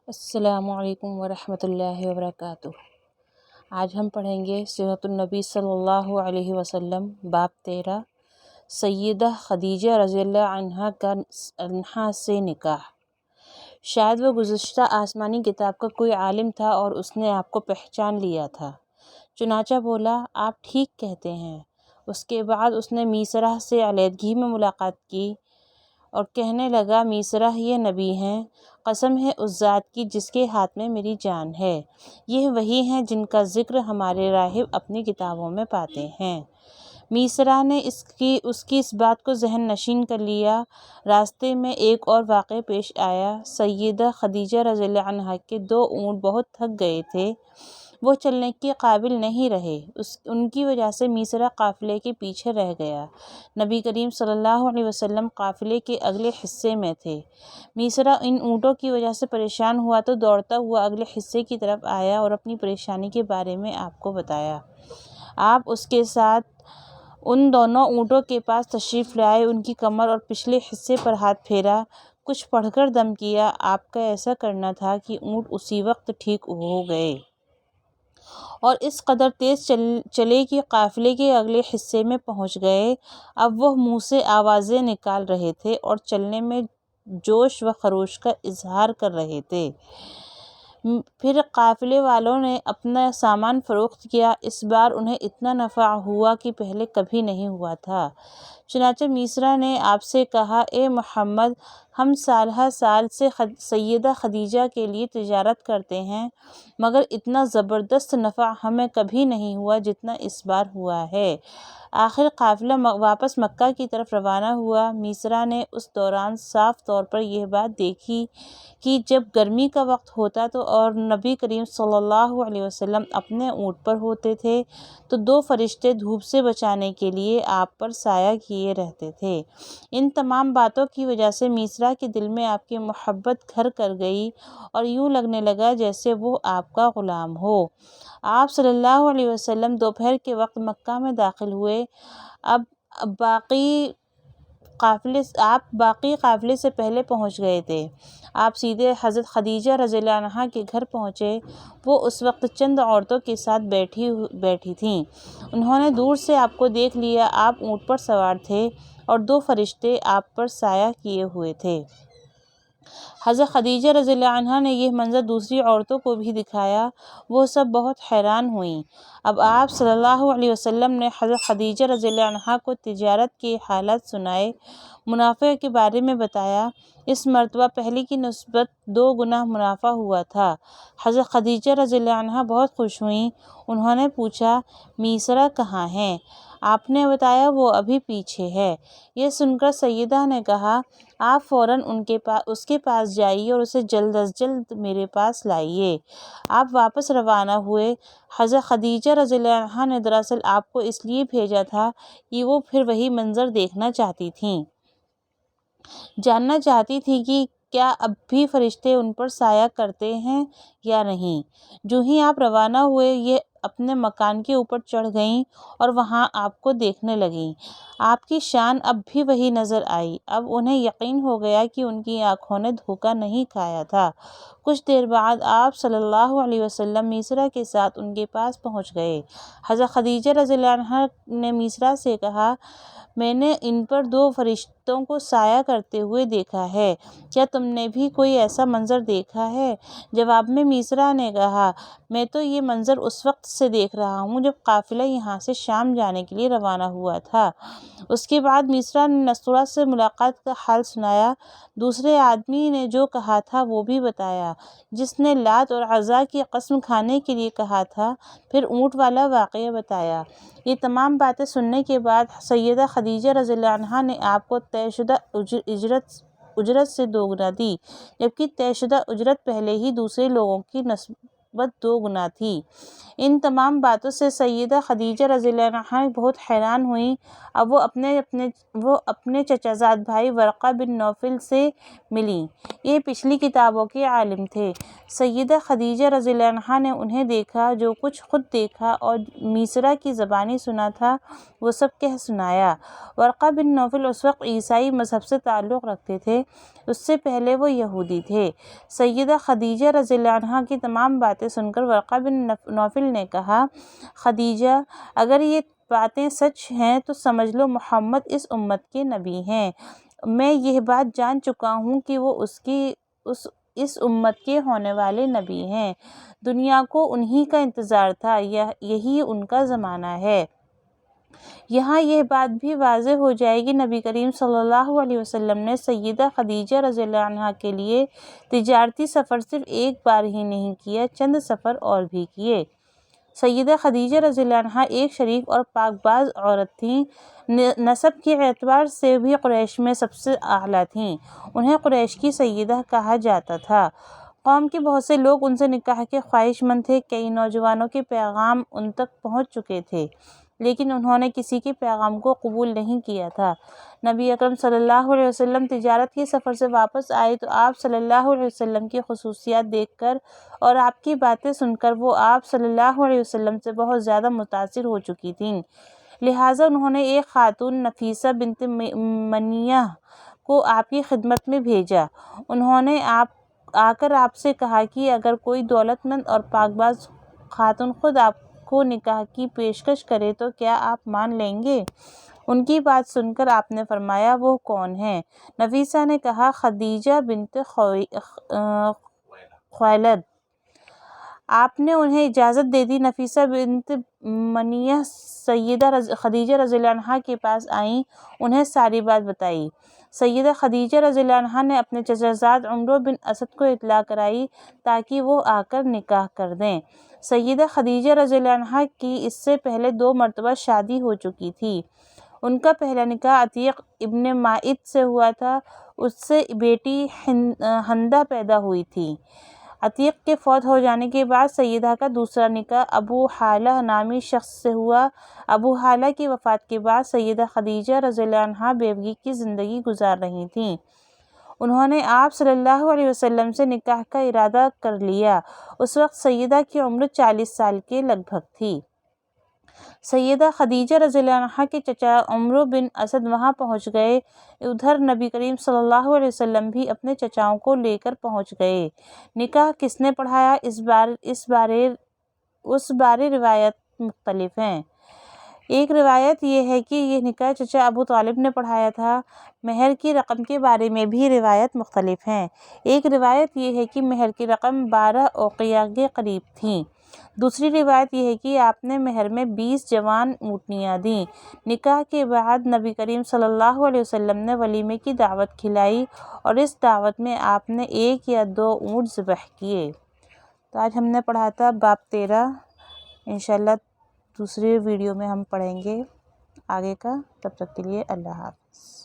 السلام علیکم ورحمۃ اللہ وبرکاتہ۔ آج ہم پڑھیں گے سیرت النبی صلی اللہ علیہ وسلم، باب 13، سیدہ خدیجہ رضی اللہ عنہا سے نکاح۔ شاید وہ گزشتہ آسمانی کتاب کا کوئی عالم تھا اور اس نے آپ کو پہچان لیا تھا، چنانچہ بولا، آپ ٹھیک کہتے ہیں۔ اس کے بعد اس نے میسرہ سے علیحدگی میں ملاقات کی اور کہنے لگا، میسرہ یہ نبی ہیں، قسم ہے اس ذات کی جس کے ہاتھ میں میری جان ہے، یہ وہی ہیں جن کا ذکر ہمارے راہب اپنی کتابوں میں پاتے ہیں۔ میسرہ نے اس کی اس بات کو ذہن نشین کر لیا۔ راستے میں ایک اور واقعہ پیش آیا۔ سیدہ خدیجہ رضی اللہ عنہا کے 2 اونٹ بہت تھک گئے تھے، وہ چلنے کے قابل نہیں رہے، ان کی وجہ سے میسرہ قافلے کے پیچھے رہ گیا۔ نبی کریم صلی اللہ علیہ وسلم قافلے کے اگلے حصے میں تھے۔ میسرہ ان اونٹوں کی وجہ سے پریشان ہوا تو دوڑتا ہوا اگلے حصے کی طرف آیا اور اپنی پریشانی کے بارے میں آپ کو بتایا۔ آپ اس کے ساتھ ان دونوں اونٹوں کے پاس تشریف لائے، ان کی کمر اور پچھلے حصے پر ہاتھ پھیرا، کچھ پڑھ کر دم کیا۔ آپ کا ایسا کرنا تھا کہ اونٹ اسی وقت ٹھیک ہو گئے اور اس قدر تیز چلے کہ قافلے کے اگلے حصے میں پہنچ گئے۔ اب وہ منہ سے آوازیں نکال رہے تھے اور چلنے میں جوش و خروش کا اظہار کر رہے تھے۔ پھر قافلے والوں نے اپنا سامان فروخت کیا۔ اس بار انہیں اتنا نفع ہوا کہ پہلے کبھی نہیں ہوا تھا۔ چنانچہ میسرہ نے آپ سے کہا، اے محمد، ہم سالہ سال سے سیدہ خدیجہ کے لیے تجارت کرتے ہیں، مگر اتنا زبردست نفع ہمیں کبھی نہیں ہوا جتنا اس بار ہوا ہے۔ آخر قافلہ واپس مکہ کی طرف روانہ ہوا۔ میسرہ نے اس دوران صاف طور پر یہ بات دیکھی کہ جب گرمی کا وقت ہوتا تو اور نبی کریم صلی اللہ علیہ وسلم اپنے اونٹ پر ہوتے تھے تو 2 فرشتے دھوپ سے بچانے کے لیے آپ پر سایہ کیے رہتے تھے۔ ان تمام باتوں کی وجہ سے میسرہ کے دل میں آپ کی محبت گھر کر گئی اور یوں لگنے لگا جیسے وہ آپ کا غلام ہو۔ آپ صلی اللہ علیہ وسلم دوپہر کے وقت مکہ میں داخل ہوئے۔ آپ باقی قافلے سے پہلے پہنچ گئے تھے۔ آپ سیدھے حضرت خدیجہ رضی اللہ عنہا کے گھر پہنچے۔ وہ اس وقت چند عورتوں کے ساتھ بیٹھی تھیں۔ انہوں نے دور سے آپ کو دیکھ لیا۔ آپ اونٹ پر سوار تھے اور 2 فرشتے آپ پر سایہ کیے ہوئے تھے۔ حضرت خدیجہ رضی اللہ عنہا نے یہ منظر دوسری عورتوں کو بھی دکھایا، وہ سب بہت حیران ہوئیں۔ اب آپ صلی اللہ علیہ وسلم نے حضرت خدیجہ رضی اللہ عنہا کو تجارت کے حالات سنائے، منافع کے بارے میں بتایا۔ اس مرتبہ پہلے کی نسبت 2 گنا منافع ہوا تھا۔ حضرت خدیجہ رضی اللہ عنہا بہت خوش ہوئیں۔ انہوں نے پوچھا، میسرہ کہاں ہے؟ آپ نے بتایا وہ ابھی پیچھے ہے۔ یہ سن کر سیدہ نے کہا، آپ فوراً اس کے پاس جائیے اور اسے جلد از جلد میرے پاس لائیے۔ آپ واپس روانہ ہوئے۔ حضرت خدیجہ رضی اللہ عنہا نے دراصل آپ کو اس لیے بھیجا تھا کہ وہ پھر وہی منظر دیکھنا چاہتی تھیں، جاننا چاہتی تھیں کہ کیا اب بھی فرشتے ان پر سایہ کرتے ہیں یا نہیں۔ جو ہی آپ روانہ ہوئے، یہ اپنے مکان کے اوپر چڑھ گئیں اور وہاں آپ کو دیکھنے لگیں۔ آپ کی شان اب بھی وہی نظر آئی۔ اب انہیں یقین ہو گیا کہ ان کی آنکھوں نے دھوکہ نہیں کھایا تھا۔ کچھ دیر بعد آپ صلی اللہ علیہ وسلم میسرہ کے ساتھ ان کے پاس پہنچ گئے۔ حضرت خدیجہ رضی اللہ عنہا نے میسرہ سے کہا، میں نے ان پر 2 فرشتوں کو سایہ کرتے ہوئے دیکھا ہے، کیا تم نے بھی کوئی ایسا منظر دیکھا ہے؟ جواب میں میسرہ نے کہا، میں تو یہ منظر اس وقت سے دیکھ رہا ہوں جب قافلہ یہاں سے شام جانے کے لیے روانہ ہوا تھا۔ اس کے بعد میسرہ نے نصرہ سے ملاقات کا حال سنایا، دوسرے آدمی نے جو کہا تھا وہ بھی بتایا، جس نے لات اور عزیٰ کی قسم کھانے کے لیے کہا تھا، پھر اونٹ والا واقعہ بتایا۔ یہ تمام باتیں سننے کے بعد سیدہ خدیجہ رضی اللہ عنہا نے آپ کو طے شدہ اجرت سے 2 گنا دی، جبکہ طے شدہ اجرت پہلے ہی دوسرے لوگوں کی نسبت 2 گنا تھی۔ ان تمام باتوں سے سیدہ خدیجہ رضی اللہ عنہا بہت حیران ہوئیں۔ اب وہ اپنے چچا زاد بھائی ورقہ بن نوفل سے ملیں۔ یہ پچھلی کتابوں کے عالم تھے۔ سیدہ خدیجہ رضی اللہ عنہا نے انہیں دیکھا، جو کچھ خود دیکھا اور میسرہ کی زبانی سنا تھا وہ سب کہہ سنایا۔ ورقہ بن نوفل اس وقت عیسائی مذہب سے تعلق رکھتے تھے، اس سے پہلے وہ یہودی تھے۔ سیدہ خدیجہ رضی اللہ عنہا کی تمام باتیں سن کر ورقہ بن نوفل نے کہا، خدیجہ، اگر یہ باتیں سچ ہیں تو سمجھ لو محمد اس امت کے نبی ہیں۔ میں یہ بات جان چکا ہوں کہ وہ اس امت کے ہونے والے نبی ہیں۔ دنیا کو انہی کا انتظار تھا، یہی ان کا زمانہ ہے۔ یہاں یہ بات بھی واضح ہو جائے گی، نبی کریم صلی اللہ علیہ وسلم نے سیدہ خدیجہ رضی اللہ عنہا کے لیے تجارتی سفر صرف ایک بار ہی نہیں کیا، چند سفر اور بھی کیے۔ سیدہ خدیجہ رضی اللہ عنہا ایک شریف اور پاک باز عورت تھیں، نسب کے اعتبار سے بھی قریش میں سب سے اعلیٰ تھیں، انہیں قریش کی سیدہ کہا جاتا تھا۔ قوم کے بہت سے لوگ ان سے نکاح کے خواہش مند تھے، کئی نوجوانوں کے پیغام ان تک پہنچ چکے تھے، لیکن انہوں نے کسی کے پیغام کو قبول نہیں کیا تھا۔ نبی اکرم صلی اللہ علیہ وسلم تجارت کے سفر سے واپس آئے تو آپ صلی اللہ علیہ وسلم کی خصوصیات دیکھ کر اور آپ کی باتیں سن کر وہ آپ صلی اللہ علیہ وسلم سے بہت زیادہ متاثر ہو چکی تھیں، لہٰذا انہوں نے ایک خاتون نفیسہ بنت منیہ کو آپ کی خدمت میں بھیجا۔ انہوں نے آ کر آپ سے کہا کہ اگر کوئی دولت مند اور پاک باز خاتون خود آپ کو نکاح کی پیشکش کرے تو کیا آپ مان لیں گے؟ ان کی بات سن کر آپ نے فرمایا، وہ کون ہیں؟ نفیسہ نے کہا، خدیجہ بنت خویلد۔ آپ نے انہیں اجازت دے دی۔ نفیسہ بنت منیہ سیدہ خدیجہ رضی اللہ عنہا کے پاس آئیں، انہیں ساری بات بتائی۔ سیدہ خدیجہ رضی اللہ عنہا نے اپنے چچا زاد عمرو بن اسد کو اطلاع کرائی تاکہ وہ آ کر نکاح کر دیں۔ سیدہ خدیجہ رضی اللہ عنہا کی اس سے پہلے 2 مرتبہ شادی ہو چکی تھی۔ ان کا پہلا نکاح عتیق ابن مائد سے ہوا تھا، اس سے بیٹی ہندہ پیدا ہوئی تھی۔ عتیق کے فوت ہو جانے کے بعد سیدہ کا دوسرا نکاح ابو حالہ نامی شخص سے ہوا۔ ابو حالہ کی وفات کے بعد سیدہ خدیجہ رضی اللہ عنہا بیوگی کی زندگی گزار رہی تھیں۔ انہوں نے آپ صلی اللہ علیہ وسلم سے نکاح کا ارادہ کر لیا۔ اس وقت سیدہ کی عمر 40 سال کے لگ بھگ تھی۔ سیدہ خدیجہ رضی اللہ عنہا کے چچا عمرو بن اسد وہاں پہنچ گئے، ادھر نبی کریم صلی اللہ علیہ وسلم بھی اپنے چچاؤں کو لے کر پہنچ گئے۔ نکاح کس نے پڑھایا، اس بارے روایات مختلف ہیں۔ ایک روایت یہ ہے کہ یہ نکاح چچا ابو طالب نے پڑھایا تھا۔ مہر کی رقم کے بارے میں بھی روایات مختلف ہیں۔ ایک روایت یہ ہے کہ مہر کی رقم 12 اوقیہ کے قریب تھی۔ دوسری روایت یہ ہے کہ آپ نے مہر میں 20 جوان اونٹنیاں دیں۔ نکاح کے بعد نبی کریم صلی اللہ علیہ وسلم نے ولیمے کی دعوت کھلائی اور اس دعوت میں آپ نے 1 یا 2 اونٹ ذبح کیے۔ تو آج ہم نے پڑھا تھا باب 13۔ انشاءاللہ دوسری ویڈیو میں ہم پڑھیں گے آگے کا۔ تب تک کے لیے اللہ حافظ۔